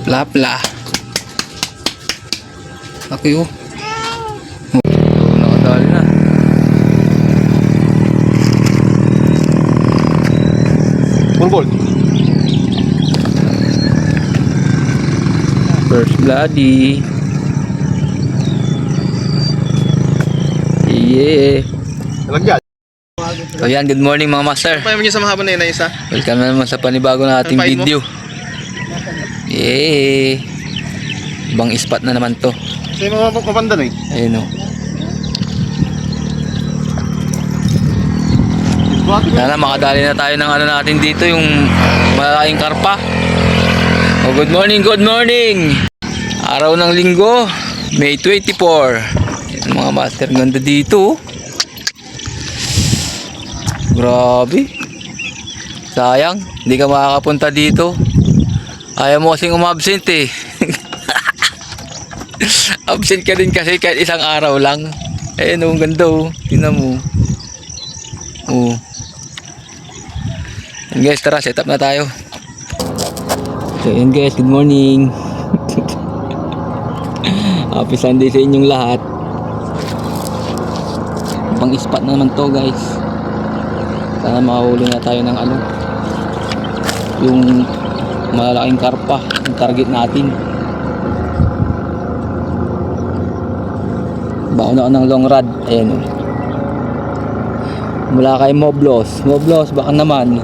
Pla-pla. Laki oh. Nakadali na. Bulbul. First bloody. Yeah. Lagyan. So yan, good morning mga master. Pa mo niya sa mahaba na yun na isa. Welcome na naman sa panibago na ating Alpain mo? video. Yeah. Ibang spot na naman to. Sa yung mga papandan eh. Ayun o. Sana makadali na tayo ng ano natin dito, yung malaking karpa. Oh, good morning, good morning. Araw ng linggo, May 24. Yan mga master, ganda dito. Grabe. Sayang, hindi ka makakapunta dito. Ayaw mo kasing umabsent eh. Absent ka din kasi kahit isang araw lang. Ayun oh, ang ganda oh. Tingnan mo. Oh. Yan guys, tara, set up na tayo. So yun guys, good morning. Happy Sunday sa inyong lahat. Pang spot na naman to guys. Sana makahuli na tayo ng ano, yung malalaking karpa, yung target natin. Baon ako ng long rod. Ayan o. Mula kay Moblos. Moblos, baka naman.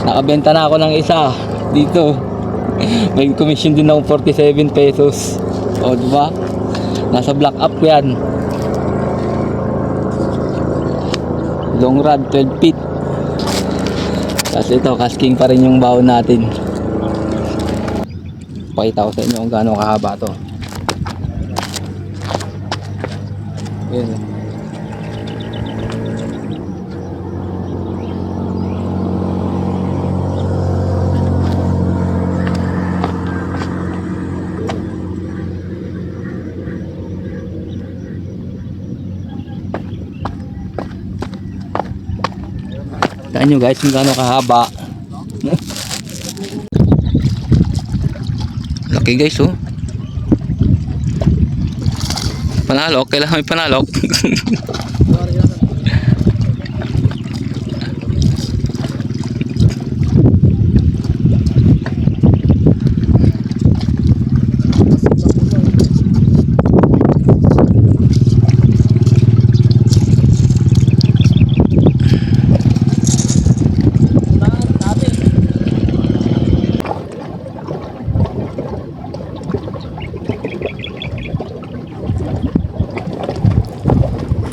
Nakabenta na ako ng isa dito. May commission din ako 47 pesos. O diba? Nasa black up yan. Long rod 12 feet. Kasi ito casking pa rin yung baon natin. Pakita ko sa inyo kung gaano kahaba to. Ayan. Taan nyo guys kung gaano kahaba. Laki guys oh. Panalok, kailangan may panalok.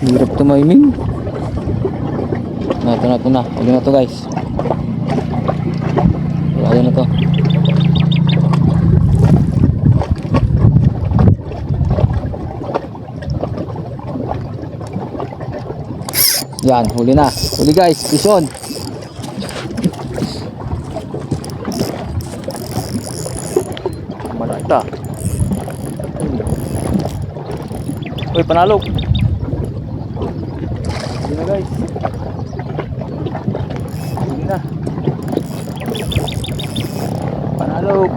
Hirap tumiming. Ito na. Huwag na to guys. Wala na to. Yan, huli na. Huli guys, pison. Malata. Uy, panalo. Hindi na guys. Hindi na. Panalo.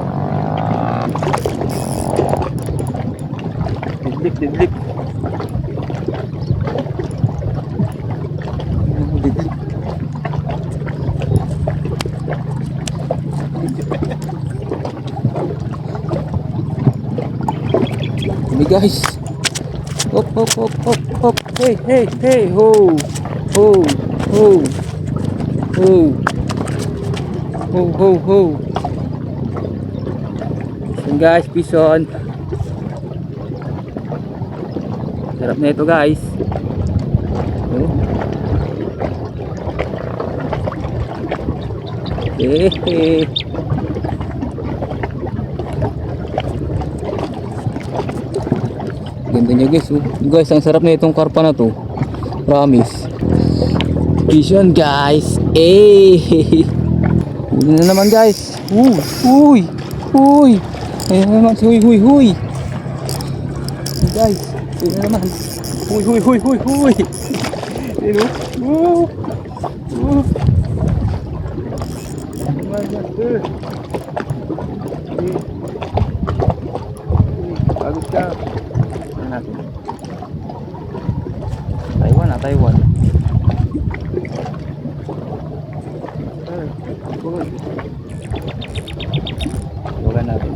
Didlik. Didlik. Ini guys. Hop. Hey. Ho. Yan guys, pison. Sarap na ito guys. Oh. Ganda niya guys oh. Guys, ang sarap na itong karpa na to. Promise. Vision guys. Huli na naman guys. Uy. Ayan na naman. Huy. Guys, huli na naman. Huy. Ayan oh. Pagod ka. Ano natin? Taiwan na, Taiwan. Huwag natin.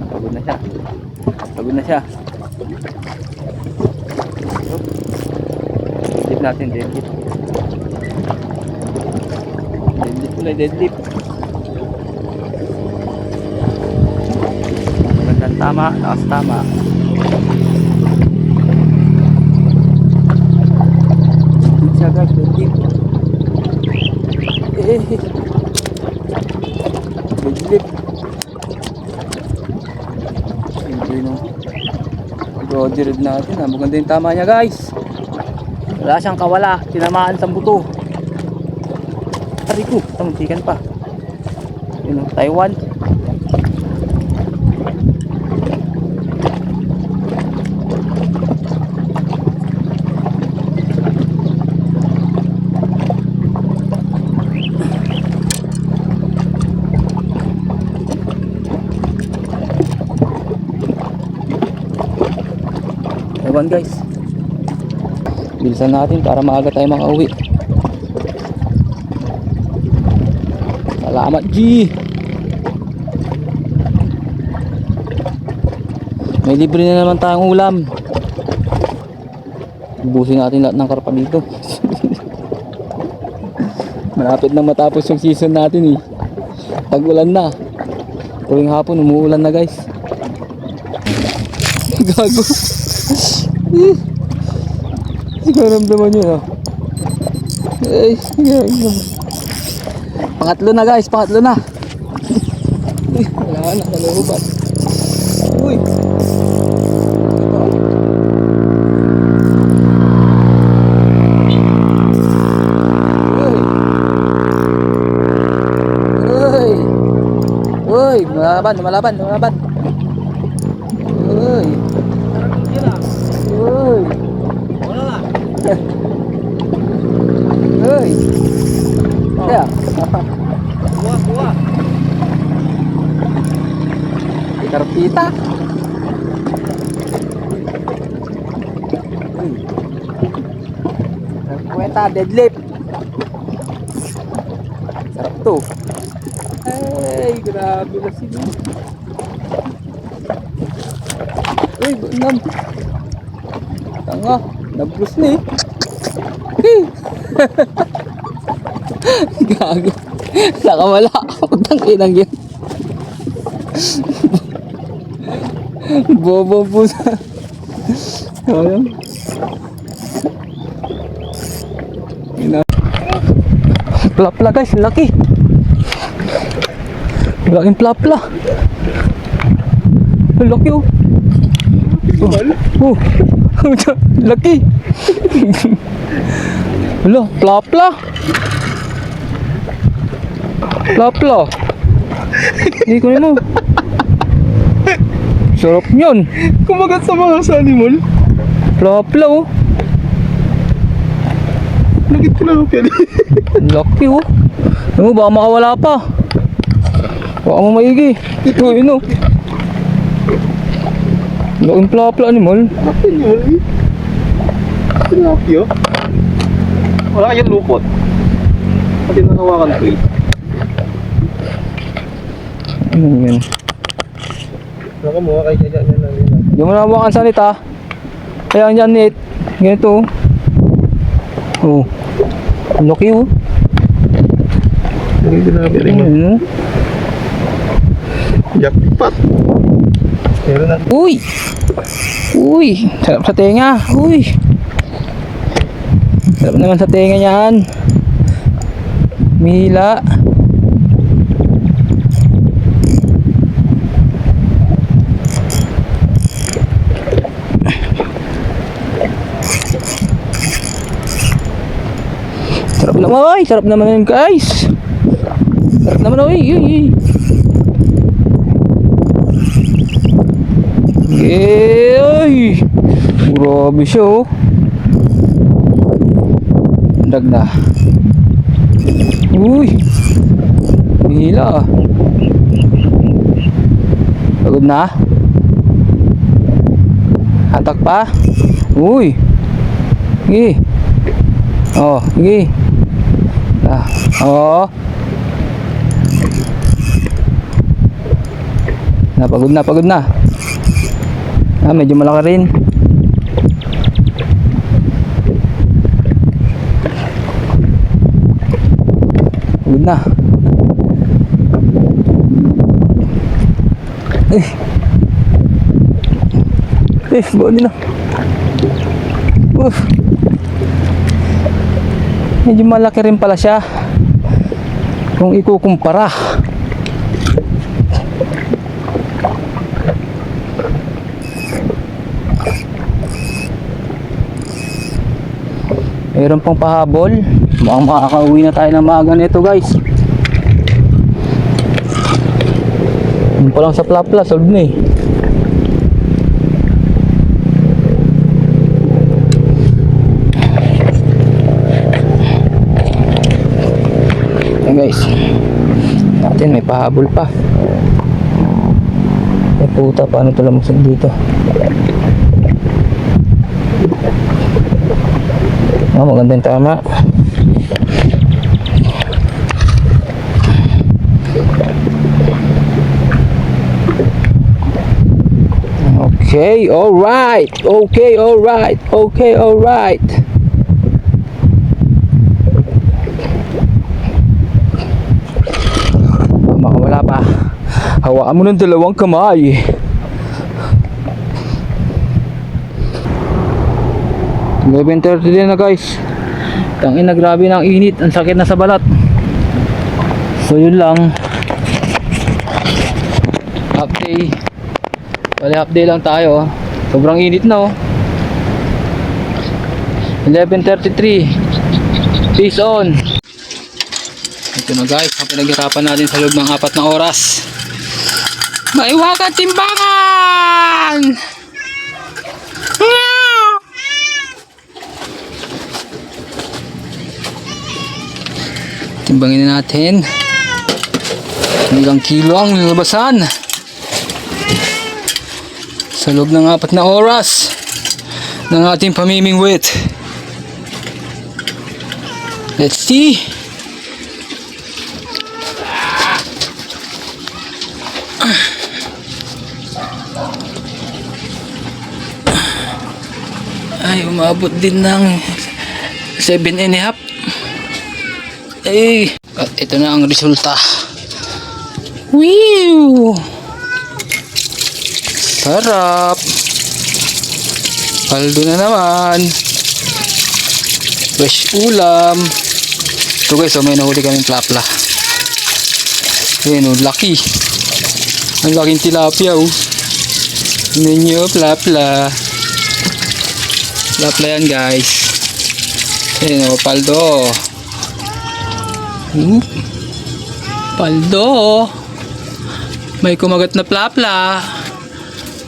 Pagod na siya. Pagod na siya. Deadlift natin, deadlift. Deadlift ulit, deadlift. Magandang tama, lakas tama. Deadlift siya guys, deadlift. Deadlift. Hindi no. Roger natin ha. Maganda yung tama niya guys. Wala siyang kawala. Tinamaan sa buto. Ari ko. Tamuntikan pa. Yun o. Taiwan. Taiwan guys. Bilisan natin para maaga tayo makauwi. Salamat G. May libre na naman tayong ulam. Ubusin natin lahat ng karpa dito. Malapit na matapos yung season natin eh. Tag-ulan na. Tuwing hapon umuulan na guys. Gago. Nakaramdaman nyo no? Ay, pangatlo na guys, pangatlo na. Wala na, nalubat. Uy. Uy. Uy, lumalaban, lumalaban, lumalaban. Uy. Uy. Uy. Kaya. Kuha. Karpita. Uy. Kuwenta, deadlift. Sarap to. Ay, grabe na sila. Uy, bunam. Tanga, nabus na eh. Gago. Nakawala. Pagtang kinang yun. Bobo po sa... Ayan. Plapla guys, laki. Laking plapla. Laki oh. Oh. Laki. Hala, plapla. Plapla. Hindi ko mo. Sarap yun. Kumagat sa mga sa animal. Plapla oh. Nagit ko lang yan. Laki oh. Ano, baka makawala pa. Baka mo maigi. Ito yun oh. Laking plapla animal. Bakit yun? Tilapio. Wala kayang lupot. Pati nanawakan ko eh. Ano yun? Nakamuha kayo dyan yan lang yun. Yung manawakan sa nita. Kaya yan net. Ganito oh. Ang laki oh. Hindi na nabiring mo. Ano? Jackpot. Meron na. Uy! Uy! Sarap sa tenga. Uy! Sarap naman sa tenga yan. Mila. Sarap naman oy! Sarap naman yun guys! Sarap naman oy! Uy! Uy! Grabe siya oh! Dag na. Uy. Hila ah. Pagod na? Hatak pa? Uy. Sige. Oh, sige. Ah, oh. Pagod na, pagod na. Ah, medyo malaki rin. Pagod na. Bawal na. Medyo malaki rin pala siya kung ikukumpara. Meron pang pahabol. Mukhang makakauwi na tayo ng maaga nito, guys. Yun pa lang sa plapla, solve na eh. Ayan guys, natin may pahabol pa. Ay puta, paano ito lamusog dito? Oh, magandang tama. Okay, alright. Okay, alright. Okay, alright. Makawala pa. Hawaan mo ng dalawang kamay. Eleven 30 din na guys. Tangina, grabe ng init. Ang sakit na sa balat. So yun lang. Half day. Bali half day lang tayo. Sobrang init na oh. 11:33. Peace on. Ito na guys, ang pinaghirapan natin sa loob ng 4 na oras. Maiwakan timbangan! Timbangin na natin. Ilang kilo ang nilabasan sa loob ng 4 na oras ng ating pamimingwit. Let's see. Ay, umabot din ng 7.5. Ay, at ito na ang resulta. Whew! Sarap. Paldo na naman. Fresh ulam. Ito guys, may nahuli kaming plapla. Ayun, laki. Ang laking tilapia oh. Ninyo, plapla. Plapla yan guys. Ayun oh, paldo. Paldo. May kumagat na plapla.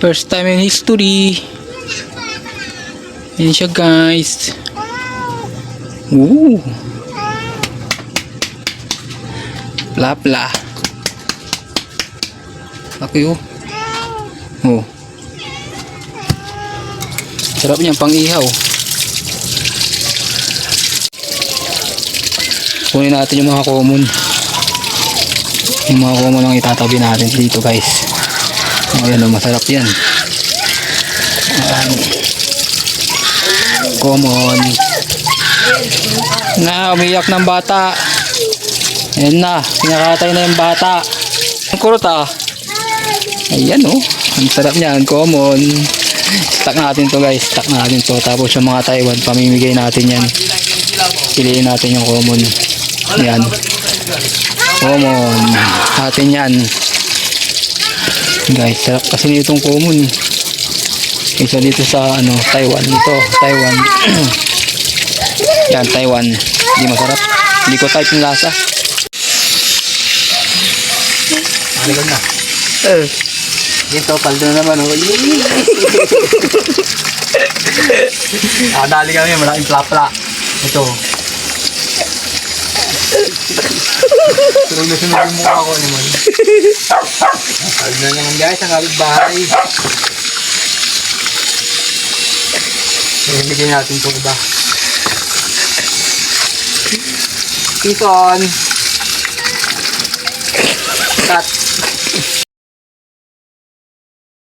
First time in history. Yan siya guys. Plapla. Laki oh. Oh. Sarap niyan pang ihaw. Kunin natin yung mga common. Yung mga common ang itatabi natin dito guys. Ayan, masarap yan. Common. Na, umiyak ng bata. Ayan na, pinakatay na yung bata. Ang kurot ah. Ayan oh, ang sarap niyan, common. Stack natin to guys, stack natin to. Tapos yung mga Taiwan, pamimigay natin yan. Piliin natin yung common. Ayan. Common. Atin yan. Guys, sarap kasi nitong common. Isa dito sa ano, Taiwan. Ito, Taiwan. Yan, Taiwan. Hindi masarap. Hindi ko type yung lasa. Aligan na. Ito, paldo na naman. Dali kami, malaking plapla. Ito. Tulog na sunod yung mukha ko naman. Huwag na naman guys, ang kapitbahay. Bigyan natin itong iba. Kison. Cut.